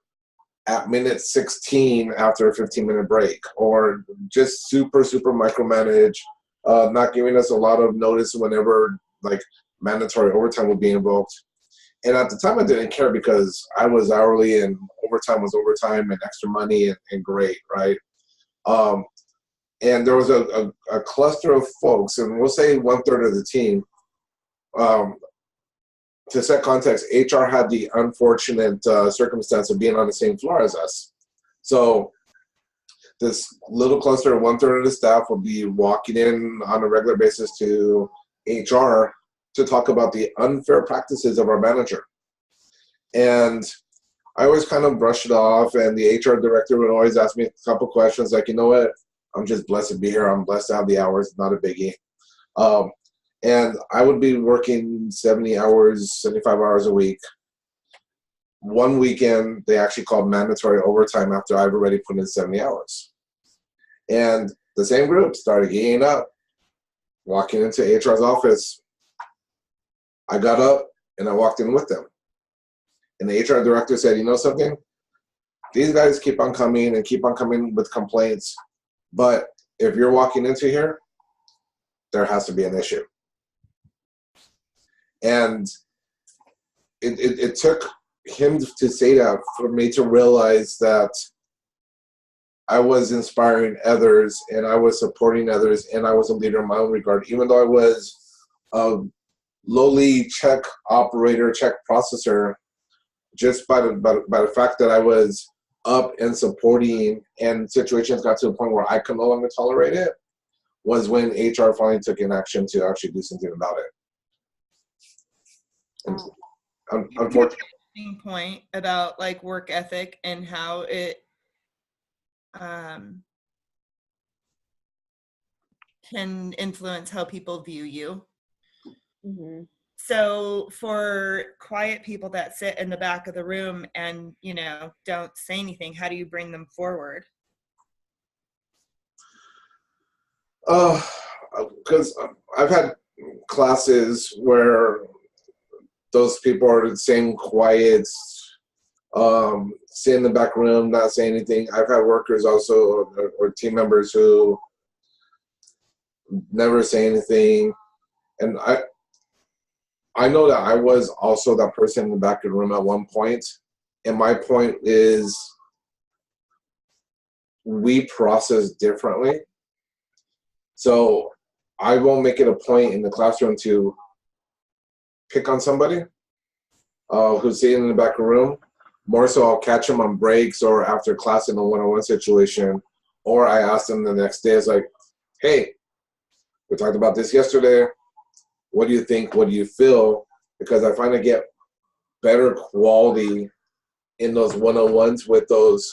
at minute 16 after a 15-minute break, or just super micromanage, not giving us a lot of notice whenever like mandatory overtime would be invoked. And at the time I didn't care, because I was hourly and overtime was overtime and extra money and great, right? And there was a cluster of folks, and we'll say 1/3 of the team. To set context, HR had the unfortunate circumstance of being on the same floor as us. So this little cluster of 1/3 of the staff will be walking in on a regular basis to HR to talk about the unfair practices of our manager. And I always kind of brushed it off, and the HR director would always ask me a couple questions like, you know what, I'm just blessed to be here. I'm blessed to have the hours. Not a biggie. And I would be working 70 hours, 75 hours a week. One weekend, they actually called mandatory overtime after I've already put in 70 hours. And the same group started getting up, walking into HR's office. I got up and I walked in with them. And the HR director said, you know something? These guys keep on coming and keep on coming with complaints. But if you're walking into here, there has to be an issue. And it took him to say that for me to realize that I was inspiring others and I was supporting others and I was a leader in my own regard, even though I was a lowly check operator, check processor. Just by the fact that I was up and supporting, and situations got to a point where I could no longer tolerate it, was when HR finally took an action to actually do something about it. And unfortunately, point about like work ethic and how it can influence how people view you. Mm-hmm. So for quiet people that sit in the back of the room and, don't say anything, how do you bring them forward? Because I've had classes where those people are saying quiet, sit in the back room, not say anything. I've had workers also, or team members who never say anything. And I know that I was also that person in the back of the room at one point. And my point is, we process differently. So I won't make it a point in the classroom to pick on somebody who's sitting in the back of the room. More so, I'll catch them on breaks or after class in a one-on-one situation. Or I ask them the next day, it's like, hey, we talked about this yesterday. What do you think? What do you feel? Because I find I get better quality in those one-on-ones with those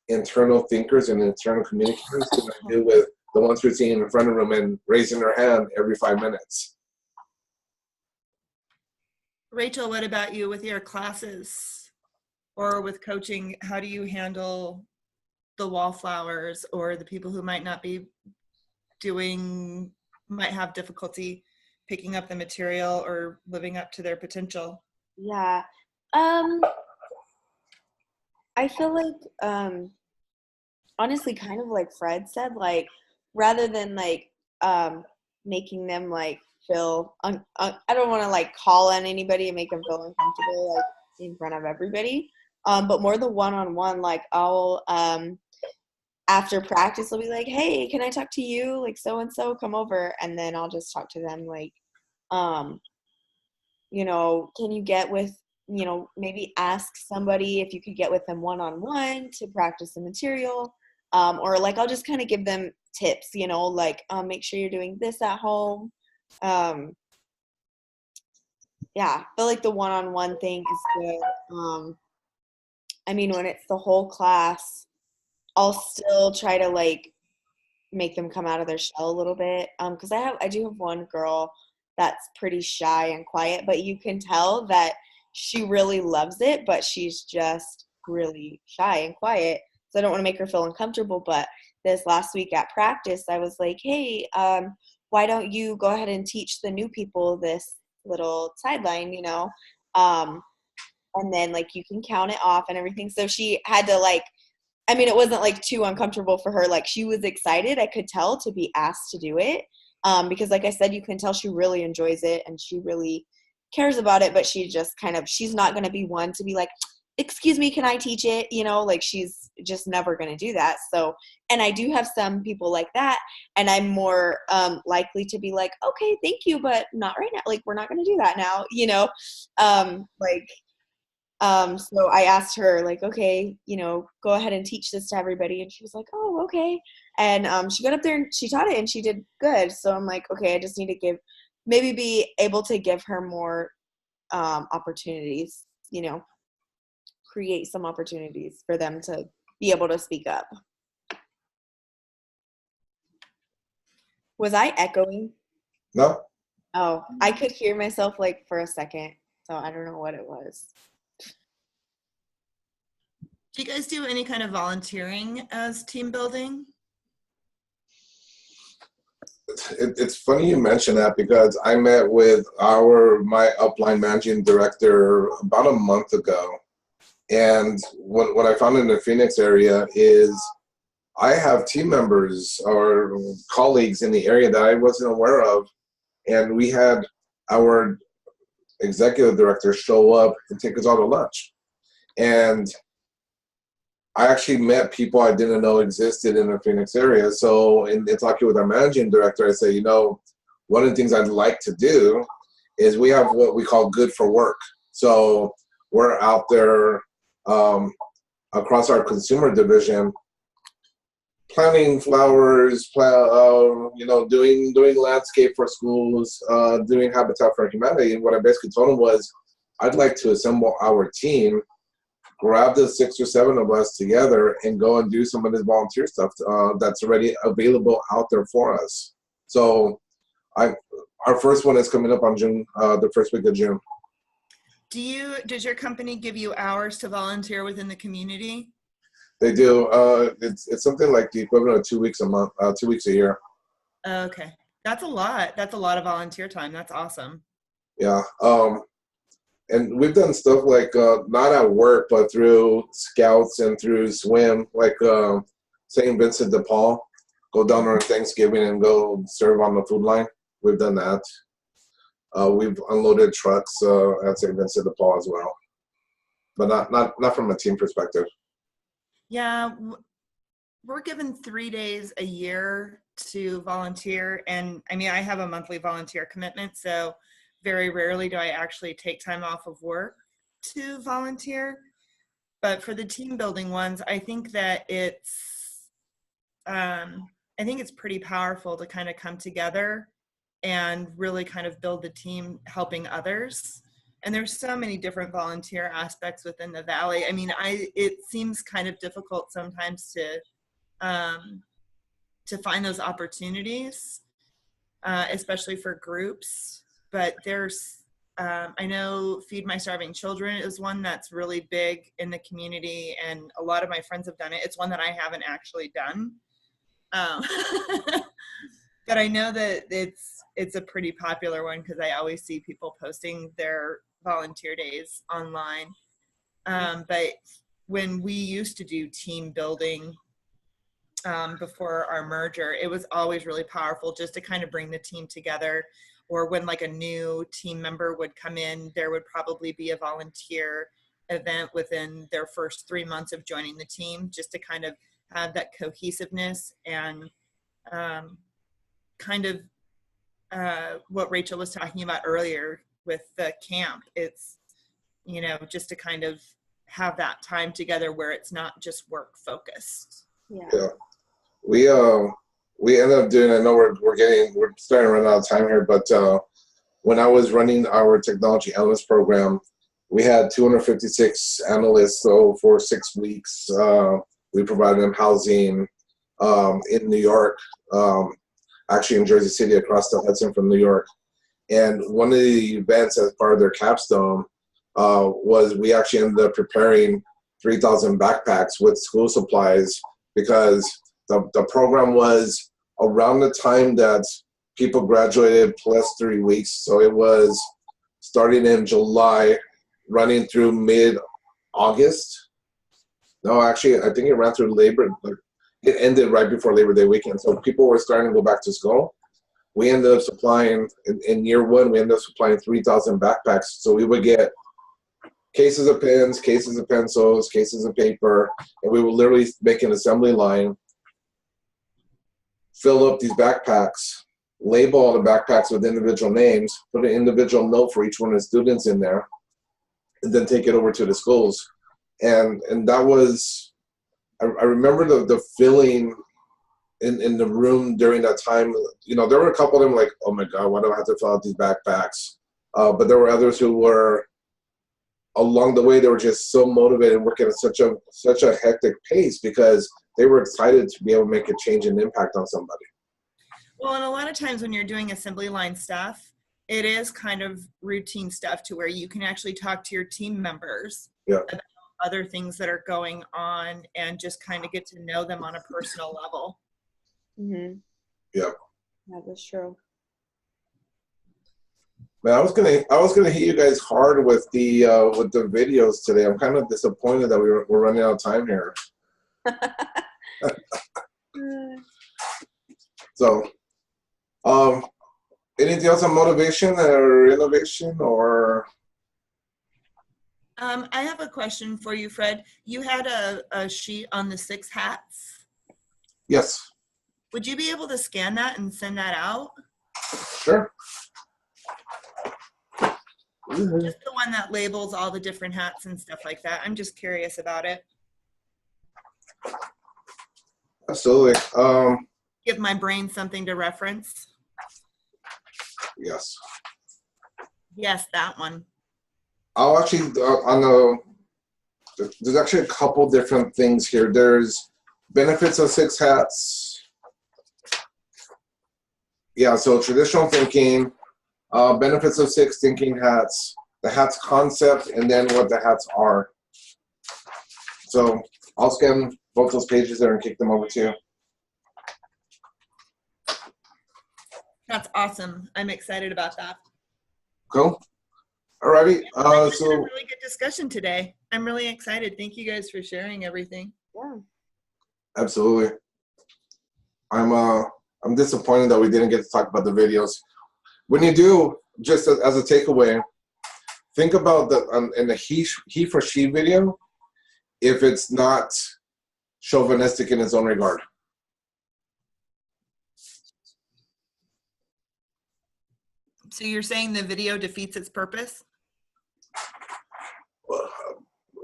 internal thinkers and internal communicators than I do with the ones who are sitting in front of them and raising their hand every 5 minutes. Rachel, what about you with your classes or with coaching? How do you handle the wallflowers or the people who might not be might have difficulty picking up the material or living up to their potential? Yeah. Um, I feel like, honestly, kind of like Fred said, like, rather than like, making them like feel, I don't want to like call on anybody and make them feel uncomfortable, like in front of everybody. But more the one-on-one, like after practice, I'll be like, hey, can I talk to you? Like, so and so, come over. And then I'll just talk to them, like, um, can you get with, maybe ask somebody if you could get with them one-on-one to practice the material. Or like, I'll just kind of give them tips, like, make sure you're doing this at home. Um, yeah, I feel like the one-on-one thing is good. I mean, when it's the whole class, I'll still try to like make them come out of their shell a little bit. Because I do have one girl that's pretty shy and quiet, but you can tell that she really loves it, but she's just really shy and quiet. So I don't want to make her feel uncomfortable. But this last week at practice, I was like, hey, why don't you go ahead and teach the new people this little sideline. And then like you can count it off and everything. So she had to like, I mean, it wasn't like too uncomfortable for her. Like she was excited, I could tell, to be asked to do it. Because like I said, you can tell she really enjoys it and she really cares about it, but she just she's not going to be one to be like, excuse me, can I teach it? Like she's just never going to do that. So, and I do have some people like that, and I'm more likely to be like, okay, thank you, but not right now. Like, we're not going to do that now, like, so I asked her, like, okay, go ahead and teach this to everybody. And she was like, oh, okay. And she got up there and she taught it and she did good. So I'm like, okay, I just need to maybe be able to give her more opportunities, create some opportunities for them to be able to speak up. Was I echoing? No. Oh, I could hear myself like for a second. So I don't know what it was. Do you guys do any kind of volunteering as team building? It's funny you mention that because I met with my upline managing director about a month ago. And what I found in the Phoenix area is I have team members or colleagues in the area that I wasn't aware of. And we had our executive director show up and take us all to lunch. And I actually met people I didn't know existed in the Phoenix area. So in talking with our managing director, I say, one of the things I'd like to do is we have what we call good for work. So we're out there across our consumer division planting flowers, doing landscape for schools, doing Habitat for Humanity. And what I basically told him was, I'd like to assemble our team, grab the 6 or 7 of us together and go and do some of this volunteer stuff that's already available out there for us. So our first one is coming up on June, the first week of June. Does your company give you hours to volunteer within the community? They do. It's something like the equivalent of 2 weeks a month, 2 weeks a year. Okay. That's a lot. That's a lot of volunteer time. That's awesome. Yeah. And we've done stuff like not at work, but through scouts and through swim, like St. Vincent de Paul. Go down on Thanksgiving and go serve on the food line. We've done that. We've unloaded trucks at St. Vincent de Paul as well, but not from a team perspective. Yeah, we're given 3 days a year to volunteer. And I mean, I have a monthly volunteer commitment, so very rarely do I actually take time off of work to volunteer. But for the team building ones, I think that I think it's pretty powerful to kind of come together and really kind of build the team helping others. And there's so many different volunteer aspects within the Valley. I mean, it seems kind of difficult sometimes to find those opportunities, especially for groups. But there's I know Feed My Starving Children is one that's really big in the community, and a lot of my friends have done it. It's one that I haven't actually done. Um, but I know that it's a pretty popular one because I always see people posting their volunteer days online. But when we used to do team building before our merger, it was always really powerful just to kind of bring the team together. Or when like a new team member would come in, there would probably be a volunteer event within their first 3 months of joining the team, just to kind of have that cohesiveness and kind of what Rachel was talking about earlier with the camp. It's, you know, just to kind of have that time together where it's not just work focused. Yeah. We ended up doing, I know we're starting to run out of time here, but when I was running our technology analyst program, we had 256 analysts. So for 6 weeks, we provided them housing in New York, actually in Jersey City, across the Hudson from New York. And one of the events as part of their capstone was we actually ended up preparing 3,000 backpacks with school supplies, because the program was around the time that people graduated plus 3 weeks. So it was starting in July, running through mid-August. No, actually, I think it ran through it ended right before Labor Day weekend. So people were starting to go back to school. We ended up supplying, in year one, we ended up supplying 3,000 backpacks. So we would get cases of pens, cases of pencils, cases of paper, and we would literally make an assembly line, fill up these backpacks, label all the backpacks with individual names, put an individual note for each one of the students in there, and then take it over to the schools. And that was, I remember the feeling in the room during that time. You know, there were a couple of them like, oh my God, why do I have to fill out these backpacks? But there were others who were, along the way, they were just so motivated, working at such a hectic pace, because they were excited to be able to make a change and impact on somebody. Well, and a lot of times when you're doing assembly line stuff, it is kind of routine stuff to where you can actually talk to your team members about other things that are going on and just kind of get to know them on a personal level. Mm-hmm. Yeah. Yeah, that's true. Man, I was gonna hit you guys hard with the videos today. I'm kind of disappointed that we're running out of time here. So, anything else on motivation or innovation or? I have a question for you, Fred. You had a sheet on the 6 hats. Yes. Would you be able to scan that and send that out? Sure. Just the one that labels all the different hats and stuff like that. I'm just curious about it. Absolutely. Give my brain something to reference. Yes. Yes, that one. I'll actually there's actually a couple different things here. There's benefits of 6 hats. Yeah, so traditional thinking, benefits of 6 thinking hats, the hats concept, and then what the hats are. So I'll scan both those pages there and kick them over to you. That's awesome. I'm excited about that. Cool. Alrighty. So So a really good discussion today. I'm really excited. Thank you guys for sharing everything. Yeah. absolutely. I'm disappointed that we didn't get to talk about the videos. When you do, just as a takeaway, think about in the he for she video, if it's not chauvinistic in its own regard. So you're saying the video defeats its purpose?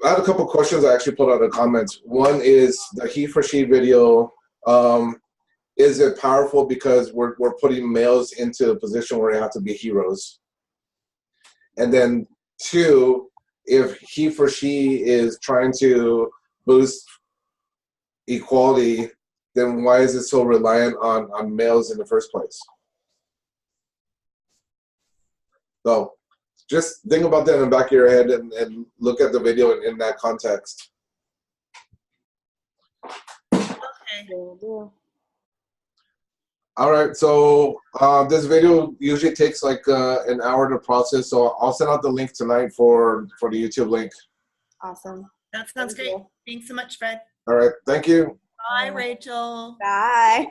I had a couple questions I actually put out in the comments. One is the he for she video. Is it powerful because we're putting males into a position where they have to be heroes? And then 2, if he for she is trying to boost equality, then why is it so reliant on males in the first place? So just think about that in the back of your head and look at the video in that context. Okay. Will do. All right, so this video usually takes like an hour to process, so I'll send out the link tonight for the YouTube link. Awesome. That sounds Thank great. you. Thanks so much, Fred. All right, thank you. Bye, Rachel. Bye.